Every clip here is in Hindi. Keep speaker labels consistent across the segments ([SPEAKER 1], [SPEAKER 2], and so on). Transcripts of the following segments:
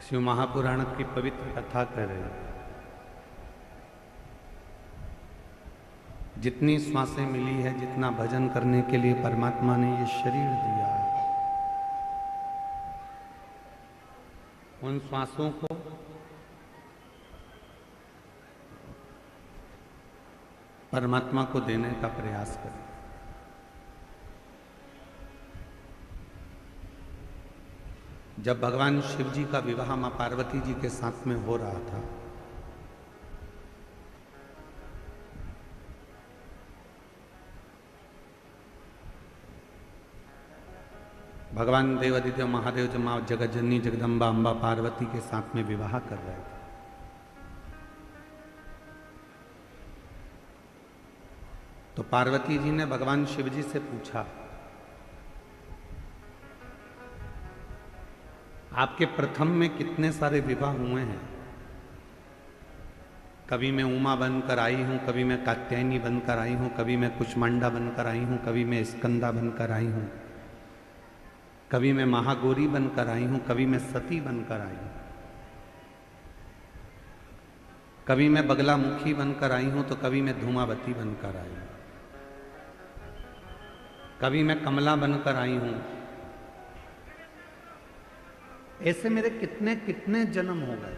[SPEAKER 1] शिव महापुराण की पवित्र कथा करें। जितनी श्वासें मिली है, जितना भजन करने के लिए परमात्मा ने ये शरीर दिया है, उन श्वासों को परमात्मा को देने का प्रयास करें। जब भगवान शिव जी का विवाह मां पार्वती जी के साथ में हो रहा था, भगवान देवादिदेव महादेव जो मां जगज्जननी जगदम्बा अम्बा पार्वती के साथ में विवाह कर रहे थे, तो पार्वती जी ने भगवान शिव जी से पूछा, आपके प्रथम में कितने सारे विवाह हुए हैं? कभी मैं उमा बनकर आई हूं, कभी मैं कात्यायनी बनकर आई हूं, कभी मैं कुष्मांडा बनकर आई हूं, कभी मैं स्कंदा बनकर आई हूं, कभी मैं महागौरी बनकर आई हूं, कभी मैं सती बनकर आई हूं, कभी मैं बगलामुखी बनकर आई हूं, तो कभी मैं धूमावती बनकर आई हूं, कभी मैं कमला बनकर आई हूं। ऐसे मेरे कितने कितने जन्म हो गए,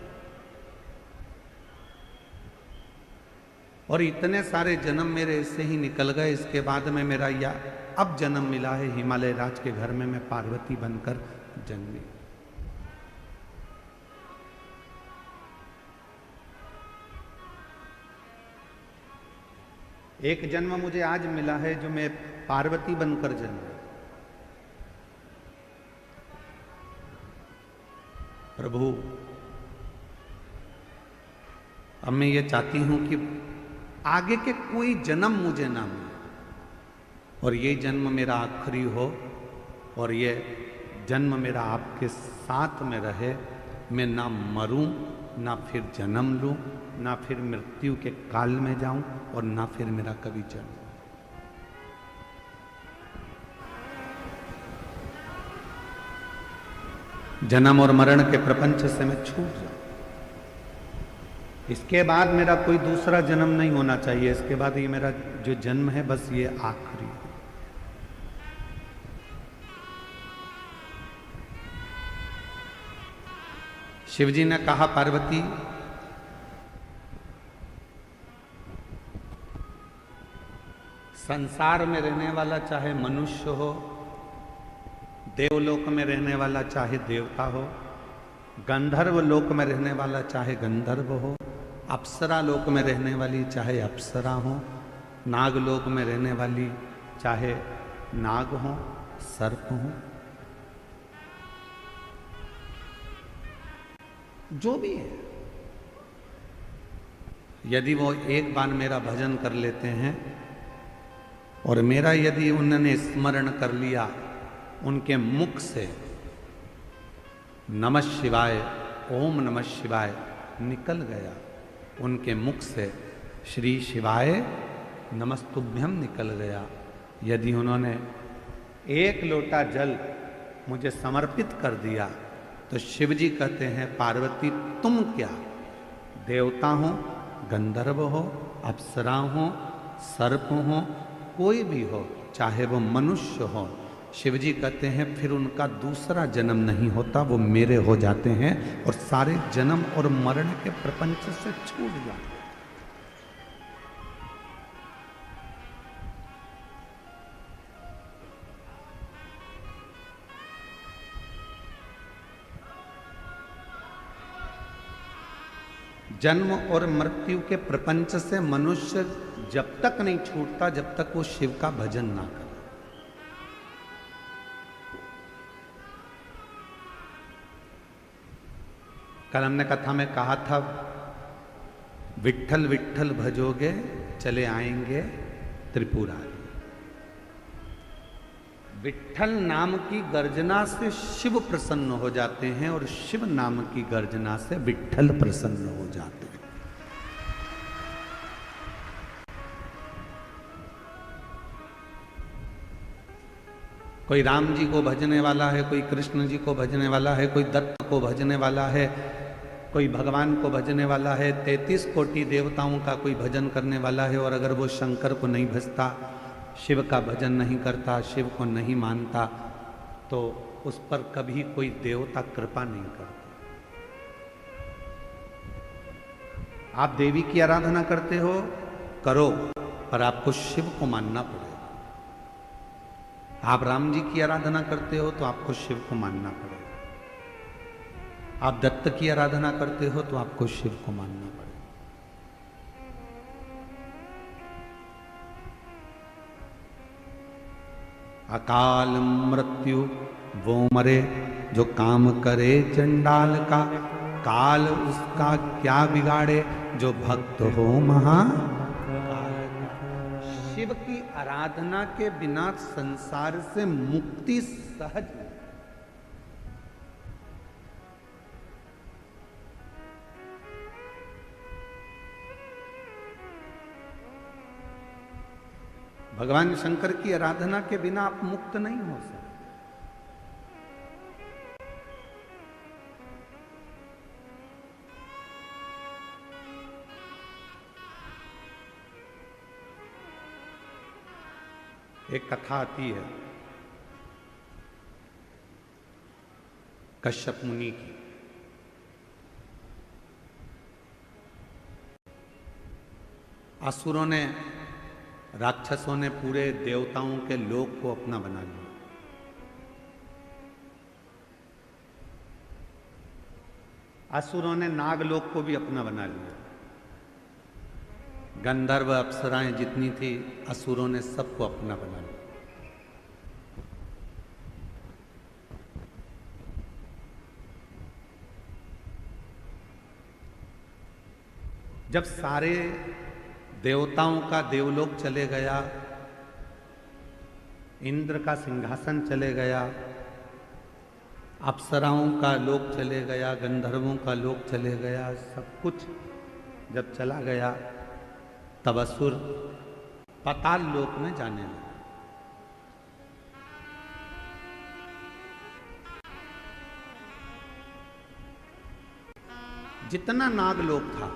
[SPEAKER 1] और इतने सारे जन्म मेरे ऐसे ही निकल गए। इसके बाद में मेरा या अब जन्म मिला है हिमालय राज के घर में, मैं पार्वती बनकर जन्मी। एक जन्म मुझे आज मिला है जो मैं पार्वती बनकर जन्मी। प्रभु, अब मैं ये चाहती हूं कि आगे के कोई जन्म मुझे ना मिले, और ये जन्म मेरा आखिरी हो, और ये जन्म मेरा आपके साथ में रहे। मैं ना मरूं, ना फिर जन्म लूं, ना फिर मृत्यु के काल में जाऊं, और ना फिर मेरा कभी जन्म। जन्म और मरण के प्रपंच से मैं छूट जाऊं। इसके बाद मेरा कोई दूसरा जन्म नहीं होना चाहिए। इसके बाद ये मेरा जो जन्म है, बस ये आखिरी है। शिवजी ने कहा, पार्वती, संसार में रहने वाला चाहे मनुष्य हो, देवलोक में रहने वाला चाहे देवता हो, गंधर्व लोक में रहने वाला चाहे गंधर्व हो, अप्सरा लोक में रहने वाली चाहे अप्सरा हो, नागलोक में रहने वाली चाहे नाग हो, सर्प हो, जो भी है, यदि वो एक बार मेरा भजन कर लेते हैं, और मेरा यदि उन्होंने स्मरण कर लिया, उनके मुख से नमः शिवाय, ओम नमः शिवाय निकल गया, उनके मुख से श्री शिवाय नमस्तुभ्यम निकल गया, यदि उन्होंने एक लोटा जल मुझे समर्पित कर दिया, तो शिवजी कहते हैं, पार्वती तुम क्या, देवता हो, गंधर्व हो, अप्सरा हो, सर्प हो, कोई भी हो, चाहे वो मनुष्य हो, शिवजी कहते हैं फिर उनका दूसरा जन्म नहीं होता, वो मेरे हो जाते हैं, और सारे जन्म और मरण के प्रपंच से छूट जाते हैं। जन्म और मृत्यु के प्रपंच से मनुष्य जब तक नहीं छूटता, जब तक वो शिव का भजन ना करे। कल हमने कथा में कहा था, विट्ठल विट्ठल भजोगे चले आएंगे त्रिपुरारी। विट्ठल नाम की गर्जना से शिव प्रसन्न हो जाते हैं, और शिव नाम की गर्जना से विट्ठल प्रसन्न हो जाते हैं। कोई राम जी को भजने वाला है, कोई कृष्ण जी को भजने वाला है, कोई दत्त को भजने वाला है, कोई भगवान को भजने वाला है, 33 कोटि देवताओं का कोई भजन करने वाला है। और अगर वो शंकर को नहीं भजता, शिव का भजन नहीं करता, शिव को नहीं मानता, तो उस पर कभी कोई देवता कृपा नहीं करता। आप देवी की आराधना करते हो, करो, पर आपको शिव को मानना पड़ेगा। आप राम जी की आराधना करते हो तो आपको शिव को मानना पड़ेगा। आप दत्त की आराधना करते हो तो आपको शिव को मानना पड़ेगा। अकाल मृत्यु वो मरे जो काम करे चंडाल का, काल उसका क्या बिगाड़े जो भक्त हो महा। शिव की आराधना के बिना संसार से मुक्ति सहज नहीं। भगवान शंकर की आराधना के बिना आप मुक्त नहीं हो सकते। एक कथा आती है कश्यप मुनि की। असुरों ने, राक्षसों ने पूरे देवताओं के लोक को अपना बना लिया। असुरों ने नागलोक को भी अपना बना लिया। गंधर्व अप्सराएं जितनी थी, असुरों ने सबको अपना बना लिया। जब सारे देवताओं का देवलोक चले गया, इंद्र का सिंहासन चले गया, अप्सराओं का लोक चले गया, गंधर्वों का लोक चले गया, सब कुछ जब चला गया, तब असुर पाताल लोक में जाने लगे। जितना नागलोक था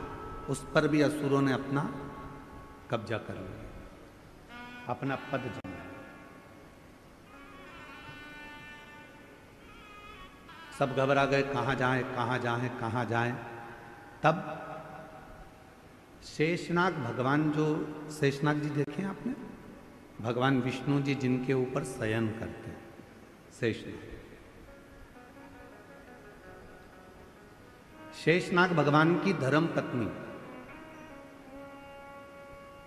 [SPEAKER 1] उस पर भी असुरों ने अपना कब्जा कर लिया, अपना पद जमाया। सब घबरा गए, कहां जाएं, कहां जाएं, कहां जाएं। तब शेषनाग भगवान, जो शेषनाग जी देखे आपने, भगवान विष्णु जी जिनके ऊपर शयन करते हैं, शेषनाग। शेषनाग भगवान की धर्म पत्नी।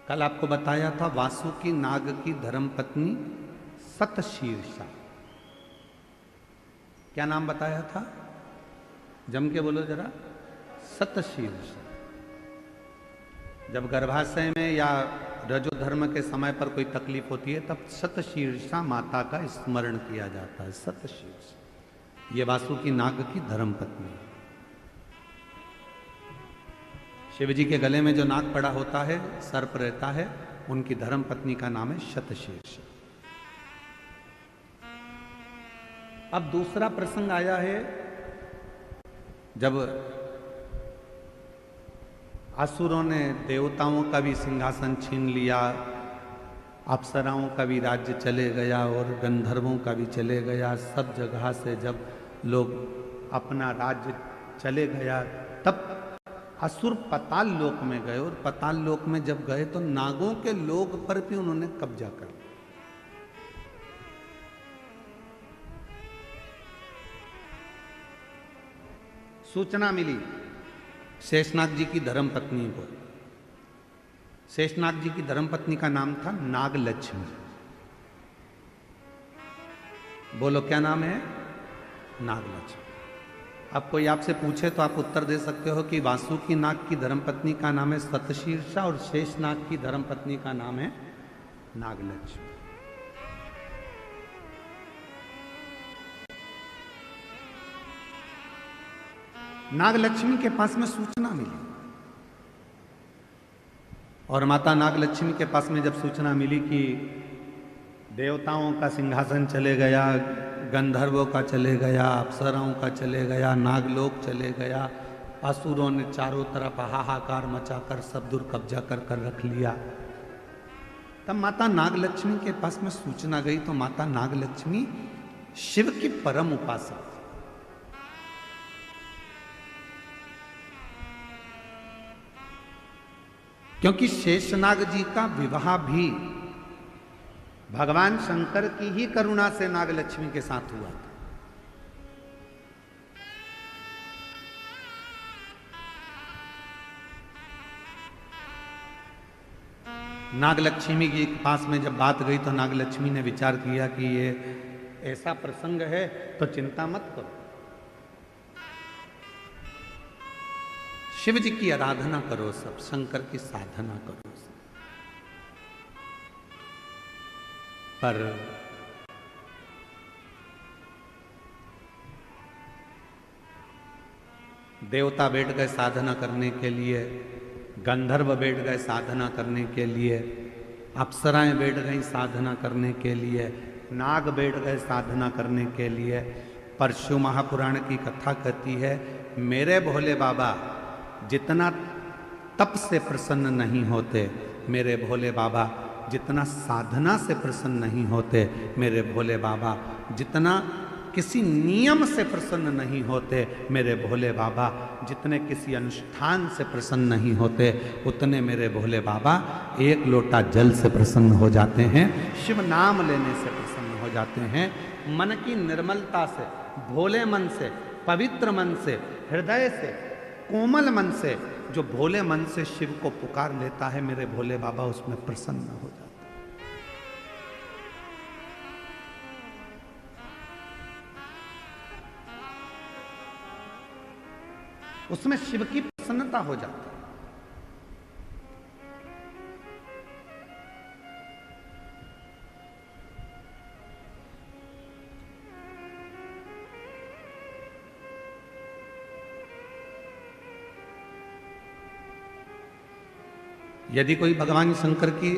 [SPEAKER 1] कल आपको बताया था वासुकी नाग की धर्म पत्नी सतशीर्षा। क्या नाम बताया था? जम के बोलो जरा। सतशीर्षा। जब गर्भाशय में या रजोधर्म के समय पर कोई तकलीफ होती है, तब सतशीर्षा माता का स्मरण किया जाता है। सतशीर्षा ये वासुकी नाग की धर्म पत्नी। शिव जी के गले में जो नाग पड़ा होता है, सर्प रहता है, उनकी धर्म पत्नी का नाम है शतशीर्ष। अब दूसरा प्रसंग आया है जब असुरों ने देवताओं का भी सिंहासन छीन लिया, अप्सराओं का भी राज्य चले गया और गंधर्वों का भी चले गया। सब जगह से जब लोग अपना राज्य चले गया, तब असुर पाताल लोक में गए। और पाताल लोक में जब गए तो नागों के लोक पर भी उन्होंने कब्जा कर लिया। सूचना मिली शेषनाग जी की धर्म पत्नी को। शेषनाग जी की धर्म पत्नी का नाम था नागलक्ष्मी। बोलो क्या नाम है? नागलक्ष्मी। अब कोई आपसे पूछे तो आप उत्तर दे सकते हो कि वासुकी नाग की धर्मपत्नी का नाम है सतशीर्षा और शेषनाग की धर्मपत्नी का नाम है नागलक्ष्मी। नागलक्ष्मी के पास में सूचना मिली, और माता नागलक्ष्मी के पास में जब सूचना मिली कि देवताओं का सिंहासन चले गया, गंधर्वों का चले गया, अप्सराओं का चले गया, नागलोक चले गया, असुरों ने चारों तरफ हाहाकार मचाकर सब दूर कब्जा कर कर रख लिया। तब माता नागलक्ष्मी के पास में सूचना गई, तो माता नागलक्ष्मी शिव की परम उपासक, क्योंकि शेषनाग जी का विवाह भी भगवान शंकर की ही करुणा से नागलक्ष्मी के साथ हुआ था। नागलक्ष्मी के पास में जब बात गई तो नागलक्ष्मी ने विचार किया कि ये ऐसा प्रसंग है तो चिंता मत करो, शिव जी की आराधना करो, सब शंकर की साधना करो सब। पर देवता बैठ गए साधना करने के लिए, गंधर्व बैठ गए साधना करने के लिए, अप्सराएं बैठ गई साधना करने के लिए, नाग बैठ गए साधना करने के लिए। पर शिव महापुराण की कथा कहती है, मेरे भोले बाबा जितना तप से प्रसन्न नहीं होते, मेरे भोले बाबा जितना साधना से प्रसन्न नहीं होते, मेरे भोले बाबा जितना किसी नियम से प्रसन्न नहीं होते, मेरे भोले बाबा जितने किसी अनुष्ठान से प्रसन्न नहीं होते, उतने मेरे भोले बाबा एक लोटा जल से प्रसन्न हो जाते हैं, शिव नाम लेने से प्रसन्न हो जाते हैं। मन की निर्मलता से, भोले मन से, पवित्र मन से, हृदय से, कोमल मन से, जो भोले मन से शिव को पुकार लेता है, मेरे भोले बाबा उसमें प्रसन्न हो जाते हैं। उसमें शिव की प्रसन्नता हो जाती है। यदि कोई भगवान शंकर की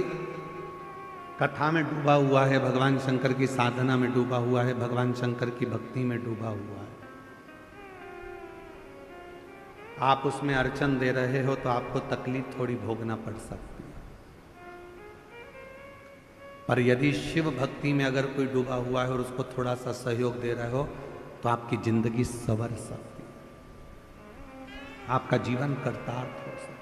[SPEAKER 1] कथा में डूबा हुआ है, भगवान शंकर की साधना में डूबा हुआ है, भगवान शंकर की भक्ति में डूबा हुआ है, आप उसमें अर्चन दे रहे हो तो आपको तकलीफ थोड़ी भोगना पड़ सकती है। पर यदि शिव भक्ति में अगर कोई डूबा हुआ है और उसको थोड़ा सा सहयोग दे रहे हो तो आपकी जिंदगी संवर सकती है, आपका जीवन कर्तार्थ हो सकता है।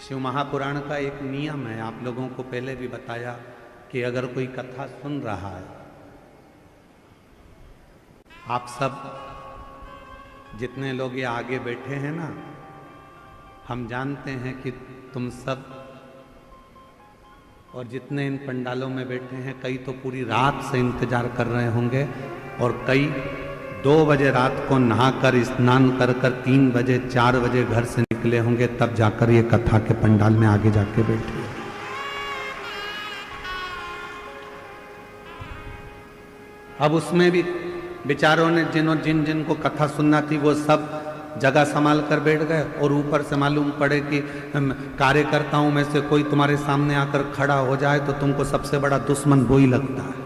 [SPEAKER 1] शिव महापुराण का एक नियम है, आप लोगों को पहले भी बताया कि अगर कोई कथा सुन रहा है, आप सब जितने लोग ये आगे बैठे हैं ना, हम जानते हैं कि तुम सब और जितने इन पंडालों में बैठे हैं, कई तो पूरी रात से इंतजार कर रहे होंगे और कई 2 बजे रात को नहाकर स्नान कर 3 बजे 4 बजे घर से निकले होंगे, तब जाकर ये कथा के पंडाल में आगे जाके बैठे। अब उसमें भी बेचारों ने जिन को कथा सुनना थी वो सब जगह संभाल कर बैठ गए, और ऊपर से मालूम पड़े कि कार्यकर्ताओं में से कोई तुम्हारे सामने आकर खड़ा हो जाए तो तुमको सबसे बड़ा दुश्मन वो ही लगता है।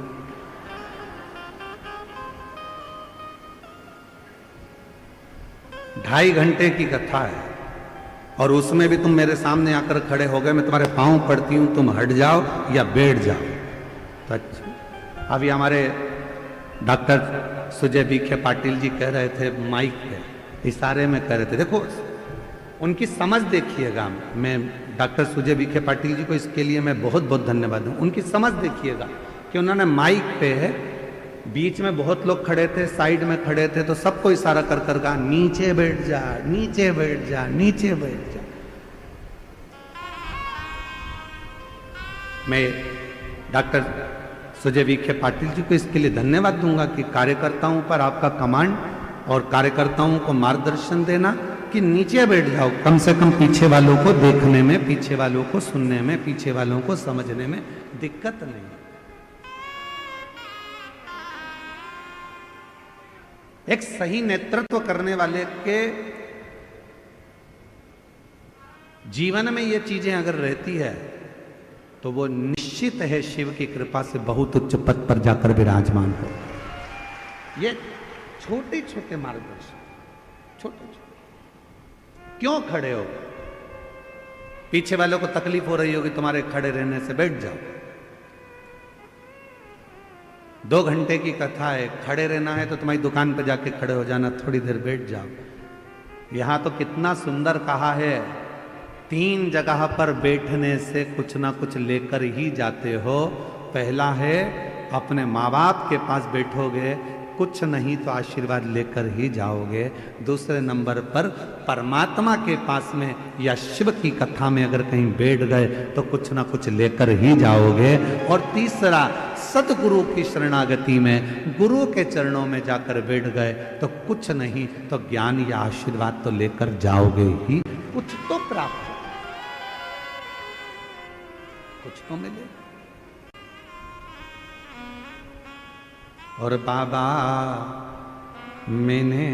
[SPEAKER 1] ढाई घंटे की कथा है और उसमें भी तुम मेरे सामने आकर खड़े हो गए, मैं तुम्हारे पांव पड़ती हूं, तुम हट जाओ या बैठ जाओ। तो अच्छा, अभी हमारे डॉक्टर सुजय विखे पाटिल जी कह रहे थे माइक पे, इशारे में कह रहे थे, देखो उनकी समझ देखिएगा। मैं डॉक्टर सुजय विखे पाटिल जी को इसके लिए मैं बहुत बहुत धन्यवाद दूं। उनकी समझ देखिएगा कि उन्होंने माइक पे है, बीच में बहुत लोग खड़े थे, साइड में खड़े थे, तो सबको इशारा कर कर कहा नीचे बैठ जा, नीचे बैठ जा, नीचे बैठ जा। मैं डॉक्टर सुजय विखे पाटिल जी को इसके लिए धन्यवाद दूंगा कि कार्यकर्ताओं पर आपका कमांड और कार्यकर्ताओं को मार्गदर्शन देना कि नीचे बैठ जाओ, कम से कम पीछे वालों को देखने में, पीछे वालों को सुनने में, पीछे वालों को समझने में दिक्कत नहीं। एक सही नेतृत्व करने वाले के जीवन में ये चीजें अगर रहती है तो वो निश्चित है शिव की कृपा से बहुत उच्च पद पर जाकर विराजमान हो। ये छोटे छोटे मार्गदर्शन, छोटे छोटे। क्यों खड़े हो? पीछे वालों को तकलीफ हो रही होगी तुम्हारे खड़े रहने से, बैठ जाओ। 2 घंटे की कथा है, खड़े रहना है तो तुम्हारी दुकान पर जाके खड़े हो जाना, थोड़ी देर बैठ जाओ। यहां तो कितना सुंदर कहा है, 3 जगह पर बैठने से कुछ ना कुछ लेकर ही जाते हो। पहला है अपने माँ बाप के पास बैठोगे, कुछ नहीं तो आशीर्वाद लेकर ही जाओगे। दूसरे नंबर पर परमात्मा के पास में या शिव की कथा में अगर कहीं बैठ गए तो कुछ ना कुछ लेकर ही जाओगे। और तीसरा, सदगुरु की शरणागति में गुरु के चरणों में जाकर बैठ गए तो कुछ नहीं तो ज्ञान या आशीर्वाद तो लेकर जाओगे ही, कुछ तो प्राप्त हो, कुछ तो मिले। और बाबा मैंने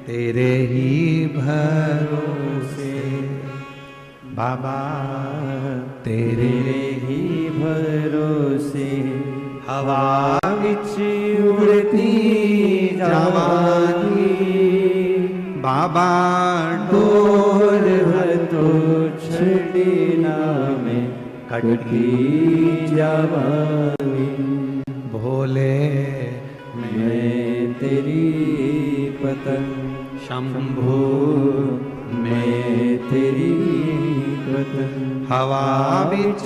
[SPEAKER 1] तेरे ही भरोसे, बाबा तेरे
[SPEAKER 2] ही भरोसे,
[SPEAKER 1] हवा
[SPEAKER 2] विच उड़ती जावानी,
[SPEAKER 1] बाबा
[SPEAKER 2] डोर हतो छड़ीना में कटी जावानी।
[SPEAKER 1] भोले
[SPEAKER 2] मैं तेरी पतंग,
[SPEAKER 1] शंभु
[SPEAKER 2] मैं तेरी पतंग,
[SPEAKER 1] हवा
[SPEAKER 2] बिच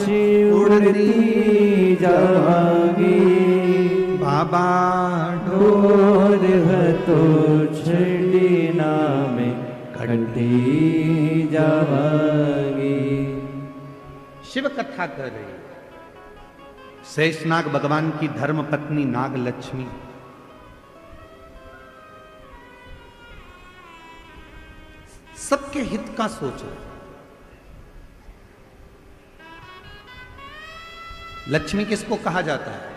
[SPEAKER 2] उड़ती जावांगी,
[SPEAKER 1] बाबा
[SPEAKER 2] डोर हतो छड़ीना में कटी जावांगी।
[SPEAKER 1] शिव कथा कर रही है। शेषनाग भगवान की धर्म पत्नी नाग लक्ष्मी सबके हित का सोचो। लक्ष्मी किसको कहा जाता है?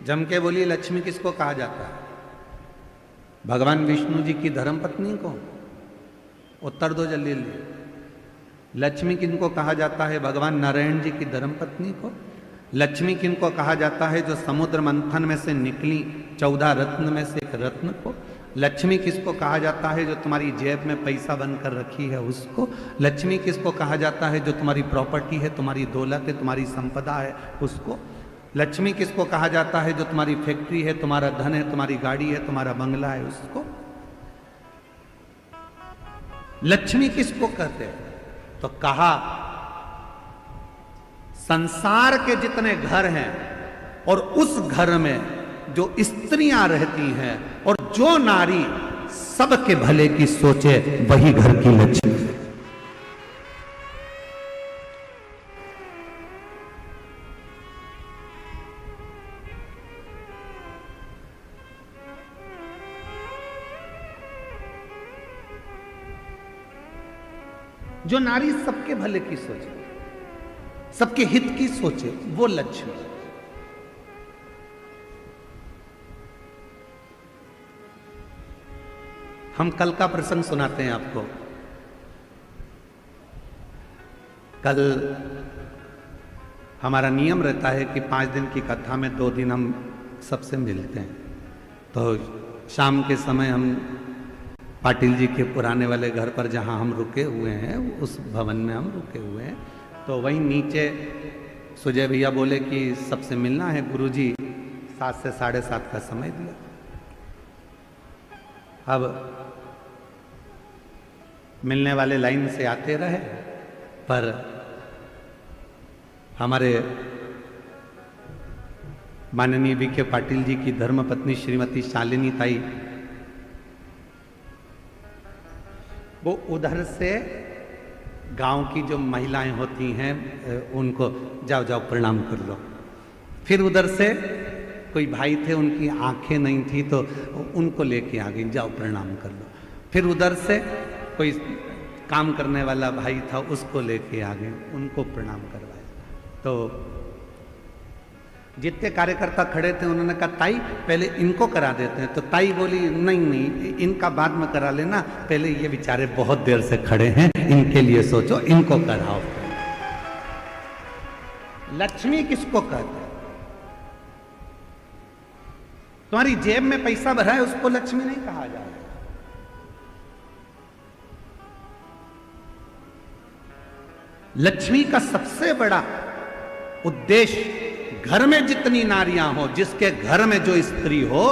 [SPEAKER 1] जम के बोलिए, लक्ष्मी किसको कहा जाता है? भगवान विष्णु जी की धर्म पत्नी को? उत्तर दो जल्दी जल्दी। लक्ष्मी किनको कहा जाता है? भगवान नारायण जी की धर्म पत्नी को। लक्ष्मी किनको कहा जाता है? जो समुद्र मंथन में से निकली 14 रत्न में से एक रत्न को। लक्ष्मी किसको कहा जाता है? जो तुम्हारी जेब में पैसा बनकर रखी है उसको। लक्ष्मी किसको कहा जाता है? जो तुम्हारी प्रॉपर्टी है, तुम्हारी दौलत है, तुम्हारी संपदा है उसको। लक्ष्मी किसको कहा जाता है? जो तुम्हारी फैक्ट्री है, तुम्हारा धन है, तुम्हारी गाड़ी है, तुम्हारा बंगला है उसको। लक्ष्मी किसको कहते हैं? तो कहा संसार के जितने घर हैं और उस घर में जो स्त्रियां रहती हैं और जो नारी सबके भले की सोचे, वही घर की लक्ष्मी। जो नारी सबके भले की सोचे, सबके हित की सोचे, वो लक्ष्मी। हम कल का प्रसंग सुनाते हैं आपको। कल हमारा नियम रहता है कि 5 दिन की कथा में 2 दिन हम सबसे मिलते हैं। तो शाम के समय हम पाटिल जी के पुराने वाले घर पर जहां हम रुके हुए हैं, उस भवन में हम रुके हुए हैं। तो वहीं नीचे सुजय भैया बोले कि सबसे मिलना है। गुरुजी 7 से 7:30 का समय दिया। अब मिलने वाले लाइन से आते रहे, पर हमारे माननीय विखे पाटिल जी की धर्मपत्नी श्रीमती शालिनी ताई, वो उधर से गांव की जो महिलाएं होती हैं उनको जाओ जाओ प्रणाम कर लो। फिर उधर से कोई भाई थे, उनकी आंखें नहीं थी तो उनको लेके आ गई, जाओ प्रणाम कर लो। फिर उधर से कोई काम करने वाला भाई था, उसको लेके आ गए, उनको प्रणाम करवाया। तो जितने कार्यकर्ता खड़े थे उन्होंने कहा ताई पहले इनको करा देते हैं, तो ताई बोली नहीं नहीं इनका बाद में करा लेना, पहले ये बेचारे बहुत देर से खड़े हैं, इनके लिए सोचो, इनको कराओ। लक्ष्मी किसको कहते हैं? तुम्हारी जेब में पैसा भरा है उसको लक्ष्मी नहीं कहा जाए। लक्ष्मी का सबसे बड़ा उद्देश्य घर में जितनी नारियां हो, जिसके घर में जो स्त्री हो,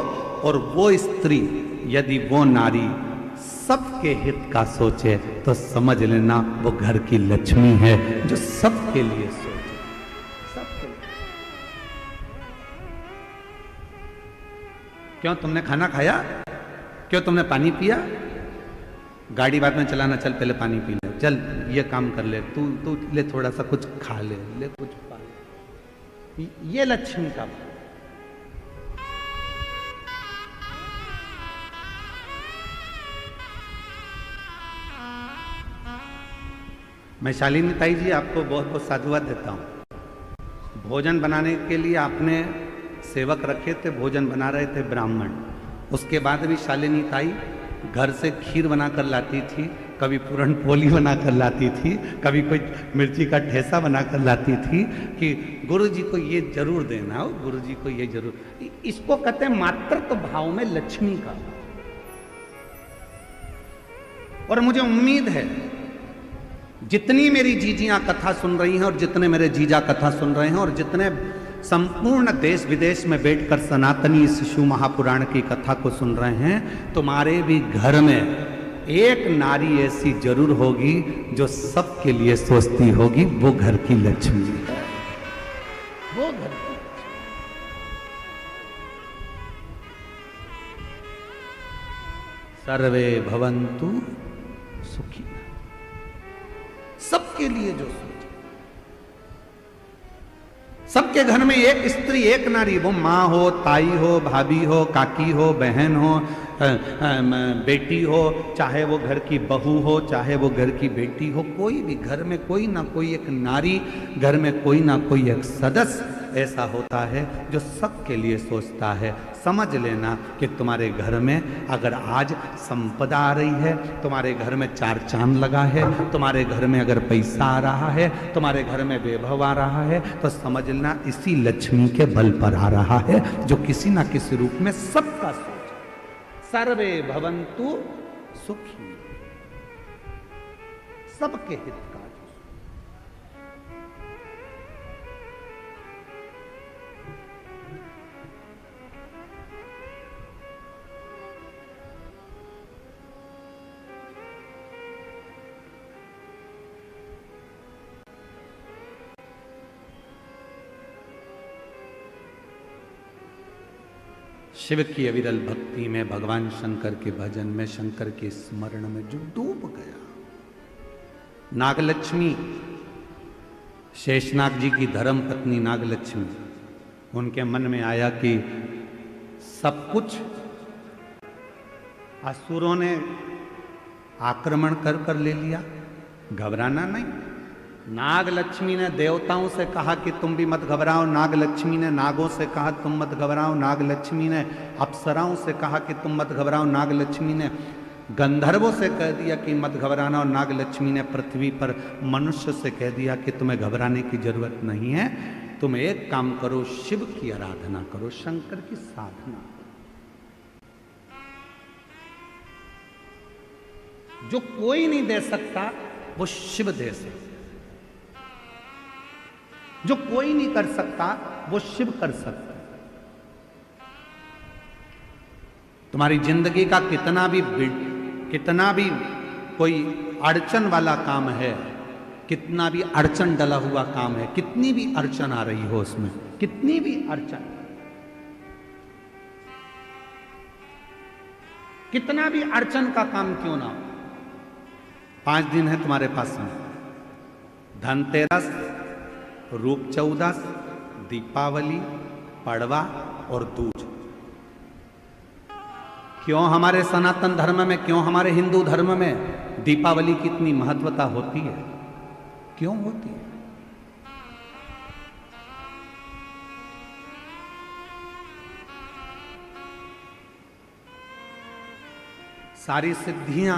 [SPEAKER 1] और वो स्त्री यदि वो नारी सबके हित का सोचे तो समझ लेना वो घर की लक्ष्मी है, जो सबके लिए सोचे, सबके लिए। क्यों तुमने खाना खाया? क्यों तुमने पानी पिया? गाड़ी बाद में चलाना, चल पहले पानी पी ले, चल ये काम कर ले, तू ले थोड़ा सा कुछ खा ले कुछ पा ले। ये लक्ष्मी का भाव। मैं शालिनी ताई जी आपको बहुत बहुत साधुवाद देता हूं। भोजन बनाने के लिए आपने सेवक रखे थे, भोजन बना रहे थे ब्राह्मण, उसके बाद भी शालिनी ताई घर से खीर बनाकर लाती थी, कभी पूरन पोली बनाकर लाती थी, कभी कोई मिर्ची का ठेसा बनाकर लाती थी कि गुरुजी को ये जरूर देना हो, गुरुजी को ये जरूर। इसको कहते हैं मातृत्व भाव में लक्ष्मी का। और मुझे उम्मीद है जितनी मेरी जीजियां कथा सुन रही हैं और जितने मेरे जीजा कथा सुन रहे हैं और जितने संपूर्ण देश विदेश में बैठकर सनातनी शिशु महापुराण की कथा को सुन रहे हैं, तुम्हारे भी घर में एक नारी ऐसी जरूर होगी जो सबके लिए सोचती होगी, वो घर की लक्ष्मी है, वो घर की। सर्वे भवन्तु सुखी, सबके लिए जो सोचे। सबके घर में एक स्त्री एक नारी, वो माँ हो, ताई हो, भाभी हो, काकी हो, बहन हो, बेटी हो, चाहे वो घर की बहू हो, चाहे वो घर की बेटी हो, कोई भी घर में कोई ना कोई एक नारी, घर में कोई ना कोई एक सदस्य ऐसा होता है जो सबके लिए सोचता है। समझ लेना कि तुम्हारे घर में अगर आज संपदा आ रही है, तुम्हारे घर में चार चांद लगा है, तुम्हारे घर में अगर पैसा आ रहा है, तुम्हारे घर में वैभव आ रहा है, तो समझ लेना इसी लक्ष्मी के बल पर आ रहा है, जो किसी ना किसी रूप में सबका सोच। सर्वे भवन्तु सुखी, सबके हित का। शिव की अविरल भक्ति में, भगवान शंकर के भजन में, शंकर के स्मरण में जो डूब गया, नागलक्ष्मी, शेषनाग जी की धर्म पत्नी नागलक्ष्मी, उनके मन में आया कि सब कुछ असुरों ने आक्रमण कर ले लिया, घबराना नहीं। नागलक्ष्मी ने देवताओं से कहा कि तुम भी मत घबराओ, नागलक्ष्मी ने नागों से कहा तुम मत घबराओ, नागलक्ष्मी ने अप्सराओं से कहा कि तुम मत घबराओ, नागलक्ष्मी ने गंधर्वों से कह दिया कि मत घबराना, और नागलक्ष्मी ने पृथ्वी पर मनुष्य से कह दिया कि तुम्हें घबराने की जरूरत नहीं है, तुम एक काम करो, शिव की आराधना करो, शंकर की साधना करो। जो कोई नहीं दे सकता वो शिव दे सकता, जो कोई नहीं कर सकता वो शिव कर सकता। तुम्हारी जिंदगी का कितना भी कोई अड़चन वाला काम है, कितना भी अड़चन डला हुआ काम है, कितनी भी अड़चन आ रही हो उसमें, कितनी भी अड़चन, कितना भी अड़चन का काम क्यों ना हो, 5 दिन है तुम्हारे पास में, धनतेरस, रूप चौदस, दीपावली, पड़वा और दूज। क्यों हमारे सनातन धर्म में, क्यों हमारे हिंदू धर्म में दीपावली की इतनी महत्वता होती है? क्यों होती है? सारी सिद्धियां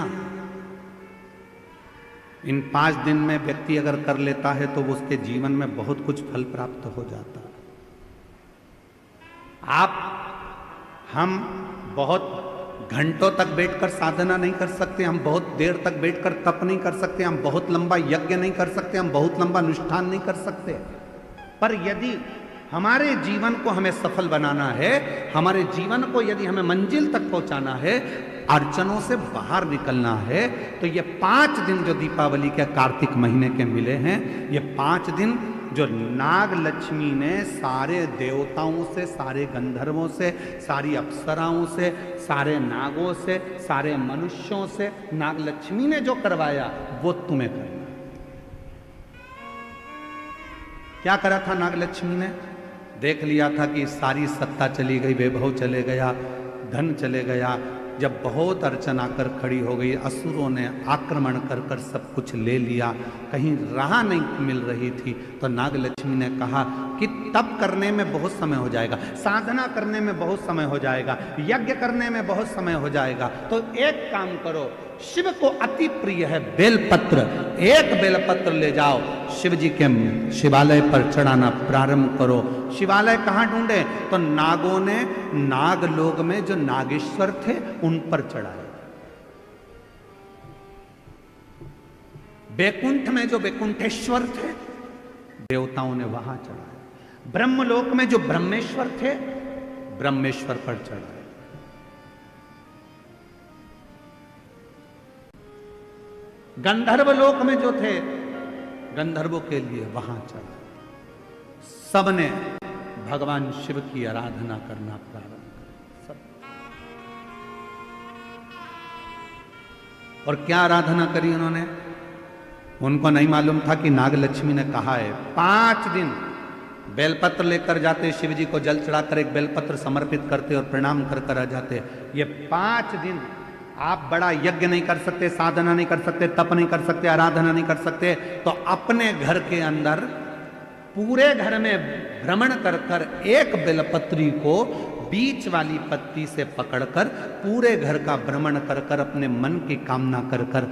[SPEAKER 1] इन 5 दिन में व्यक्ति अगर कर लेता है तो उसके जीवन में बहुत कुछ फल प्राप्त हो जाता है। हम बहुत घंटों तक बैठकर साधना नहीं कर सकते, हम बहुत देर तक बैठकर तप नहीं कर सकते, हम बहुत लंबा यज्ञ नहीं कर सकते, हम बहुत लंबा अनुष्ठान नहीं कर सकते, पर यदि हमारे जीवन को हमें सफल बनाना है, हमारे जीवन को यदि हमें मंजिल तक पहुंचाना है, अड़चनों से बाहर निकलना है, तो ये 5 दिन जो दीपावली के कार्तिक महीने के मिले हैं, ये 5 दिन जो नाग लक्ष्मी ने सारे देवताओं से, सारे गंधर्वों से, सारी अप्सराओं से, सारे नागों से, सारे मनुष्यों से नाग लक्ष्मी ने जो करवाया वो तुम्हें करना। क्या करा था नाग लक्ष्मी ने? देख लिया था कि सारी सत्ता चली गई, वैभव चले गया, धन चले गया। जब बहुत अड़चन आकर खड़ी हो गई, असुरों ने आक्रमण कर कर सब कुछ ले लिया, कहीं राह नहीं मिल रही थी, तो नाग लक्ष्मी ने कहा कि तप करने में बहुत समय हो जाएगा, साधना करने में बहुत समय हो जाएगा, यज्ञ करने में बहुत समय हो जाएगा, तो एक काम करो, शिव को अति प्रिय है बेलपत्र, एक बेलपत्र ले जाओ, शिव जी के शिवालय पर चढ़ाना प्रारंभ करो। शिवालय कहाँ ढूंढे? तो नागों ने नागलोक में जो नागेश्वर थे उन पर चढ़ाए, बैकुंठ में जो बैकुंठेश्वर थे देवताओं ने वहां चढ़ाए, ब्रह्मलोक में जो ब्रह्मेश्वर थे ब्रह्मेश्वर पर चढ़ाए, गंधर्व लोक में जो थे गंधर्वों के लिए वहां चढ़ा। सबने भगवान शिव की आराधना करना प्रारंभ कर सब। और क्या आराधना करी उन्होंने? उनको नहीं मालूम था कि नाग लक्ष्मी ने कहा है 5 दिन बेलपत्र लेकर जाते, शिव जी को जल चढ़ाकर एक बेलपत्र समर्पित करते और प्रणाम कर कर आ जाते। ये 5 दिन आप बड़ा यज्ञ नहीं कर सकते, साधना नहीं कर सकते, तप नहीं कर सकते, आराधना नहीं कर सकते, तो अपने घर के अंदर पूरे घर में भ्रमण कर कर एक बेलपत्री को बीच वाली पत्ती से पकड़कर पूरे घर का भ्रमण कर कर अपने मन की कामना कर कर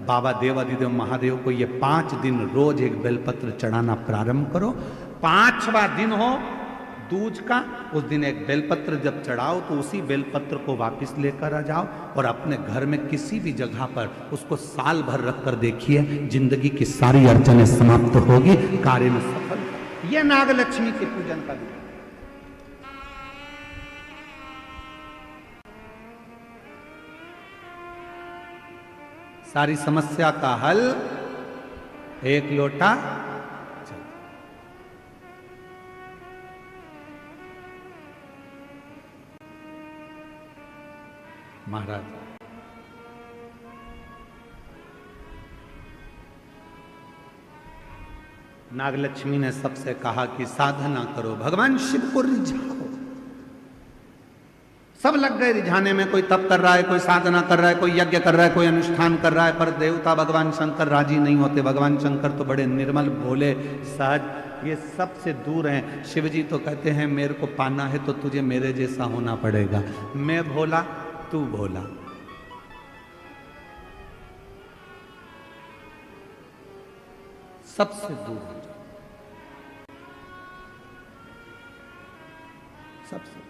[SPEAKER 1] बाबा देवादिदेव महादेव को ये 5 दिन रोज एक बेलपत्र चढ़ाना प्रारंभ करो। 5वां दिन हो दूज का, उस दिन एक बेलपत्र जब चढ़ाओ तो उसी बेलपत्र को वापस लेकर आ जाओ और अपने घर में किसी भी जगह पर उसको साल भर रख कर देखिए, जिंदगी की सारी अड़चनें समाप्त होगी, कार्य में सफल। यह नाग लक्ष्मी के पूजन का दिन। सारी समस्या का हल एक लोटा जल। महाराज नागलक्ष्मी ने सबसे कहा कि साधना करो, भगवान शिव को रिझाओ। सब लग गए रिझाने में, कोई तप कर रहा है, कोई साधना कर रहा है, कोई यज्ञ कर रहा है, कोई अनुष्ठान कर रहा है, पर देवता भगवान शंकर राजी नहीं होते। भगवान शंकर तो बड़े निर्मल, भोले, सहज, ये सबसे दूर हैं। शिव जी तो कहते हैं मेरे को पाना है तो तुझे मेरे जैसा होना पड़ेगा, मैं भोला तू भोला। सबसे दूर हो जाओ, सबसे।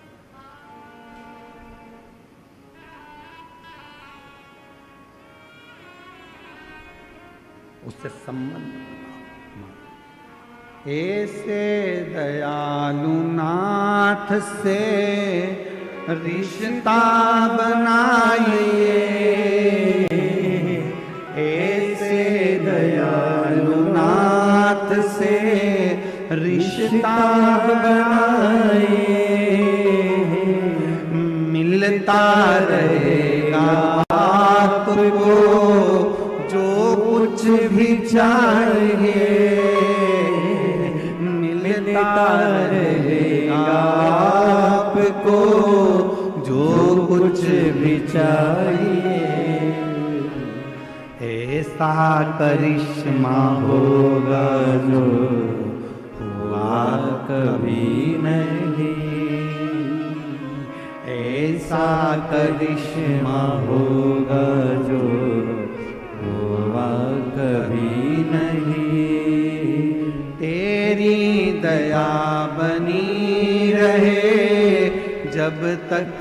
[SPEAKER 1] उससे संबंध ऐसे दयालु नाथ से रिश्ता बनाइए, ऐसे दयालु नाथ से रिश्ता बनाइए, मिलता रहेगा आपको जो कुछ भी चाहिए, मिलता रहेगा आपको जो कुछ भी चाहिए। ऐसा करिश्मा होगा जो हुआ कभी नहीं, ऐसा
[SPEAKER 2] करिश्मा होगा जो हुआ कभी नहीं।
[SPEAKER 1] तेरी दया बनी रहे जब तक